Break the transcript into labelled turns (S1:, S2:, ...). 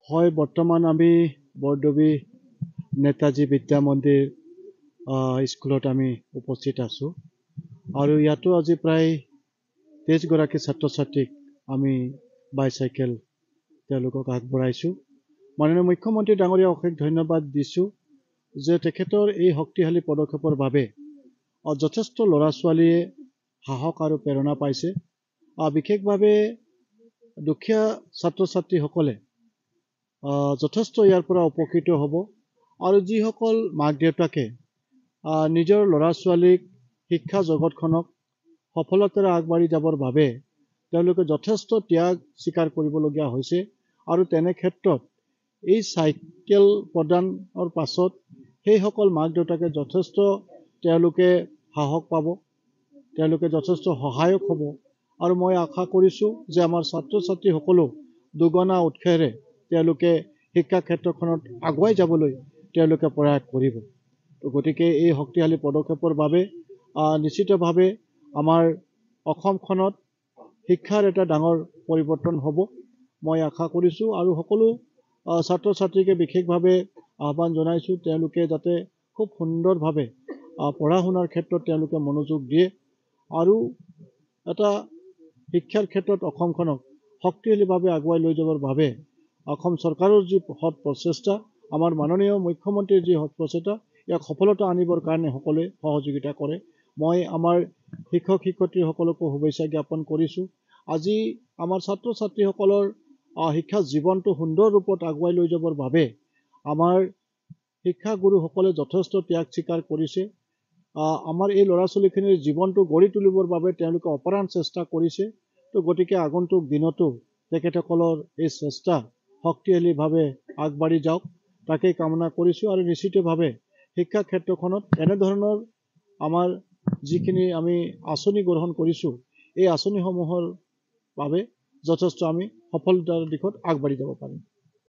S1: হয় বৰ্তমান আমি বৰডুবি নেতাজী বিদ্যা মন্দিৰ স্কুলত আমি উপস্থিত আছো আৰু ইয়াতো আজি প্ৰায় 23 গৰাকী ছাত্ৰ ছাত্ৰীক আমি বাইচাইকেল তেওঁলোকক আগবঢ়াইছো। মাননীয় মুখ্যমন্ত্ৰী ডাঙৰীয়া অশেষ ধন্যবাদ দিছো যে তেখেতৰ এই শক্তিশালী পদক্ষেপৰ বাবে যথেষ্ট ল'ৰা ছোৱালীয়ে সাহস আৰু প্ৰেৰণা পাইছে। বিশেষভাৱে দুখীয়া ছাত্ৰ ছাত্ৰীসকলে যথেষ্ট ইয়াৰ পৰা উপকৃত হ'ব আৰু যিসকল মাক দেউতাকে নিজৰ ল'ৰা ছোৱালীক শিক্ষা জগতখনক সফলতাৰে আগবাঢ়ি যাবৰ বাবে তেওঁলোকে যথেষ্ট ত্যাগ স্বীকাৰ কৰিবলগীয়া হৈছে আৰু তেনে ক্ষেত্ৰত এই চাইকেল প্ৰদানৰ পাছত সেইসকল মাক দেউতাকে যথেষ্ট তেওঁলোকে সাহস পাব, তেওঁলোকে যথেষ্ট সহায়ক হ'ব আৰু মই আশা কৰিছোঁ যে আমাৰ ছাত্ৰ ছাত্ৰীসকলেও দুগুণা উৎসাহেৰে তেওঁলোকে শিক্ষা ক্ষেত্ৰখনত আগুৱাই যাবলৈ তেওঁলোকে প্ৰয়াস কৰিব। গতিকে এই শক্তিশালী পদক্ষেপৰ বাবে নিশ্চিতভাৱে আমাৰ অসমখনত শিক্ষাৰ এটা ডাঙৰ পৰিৱৰ্তন হ'ব মই আশা কৰিছোঁ আৰু সকলো ছাত্ৰ ছাত্ৰীকে বিশেষভাৱে আহ্বান জনাইছোঁ তেওঁলোকে যাতে খুব সুন্দৰভাৱে পঢ়া শুনাৰ ক্ষেত্ৰত তেওঁলোকে মনোযোগ দিয়ে আৰু এটা শিক্ষাৰ ক্ষেত্ৰত অসমখনক শক্তিশালীভাৱে আগুৱাই লৈ যাবৰ বাবে অসম চৰকাৰৰ যি সৎ প্ৰচেষ্টা, আমাৰ মাননীয় মুখ্যমন্ত্ৰীৰ যি সৎ প্ৰচেষ্টা, ইয়াক সফলতা আনিবৰ কাৰণে সকলোৱে সহযোগিতা কৰে। মই আমাৰ শিক্ষক শিক্ষয়িত্ৰীসকলকো শুভেচ্ছা জ্ঞাপন কৰিছোঁ। আজি আমাৰ ছাত্ৰ ছাত্ৰীসকলৰ শিক্ষা জীৱনটো সুন্দৰ ৰূপত আগুৱাই লৈ যাবৰ বাবে আমাৰ শিক্ষাগুৰুসকলে যথেষ্ট ত্যাগ স্বীকাৰ কৰিছে। আমাৰ এই ল'ৰা ছোৱালীখিনিৰ জীৱনটো গঢ়ি তুলিবৰ বাবে তেওঁলোকে অপাৰাণ চেষ্টা কৰিছে। তো গতিকে আগন্তুক দিনতো তেখেতসকলৰ এই চেষ্টা শক্তিশালীভাৱে আগবাঢ়ি যাওক তাকেই কামনা কৰিছোঁ আৰু নিশ্চিতভাৱে শিক্ষা ক্ষেত্ৰখনত এনেধৰণৰ আমাৰ যিখিনি আমি আঁচনি গ্ৰহণ কৰিছোঁ এই আঁচনিসমূহৰ বাবে যথেষ্ট আমি সফলতাৰ দিশত আগবাঢ়ি যাব পাৰিম।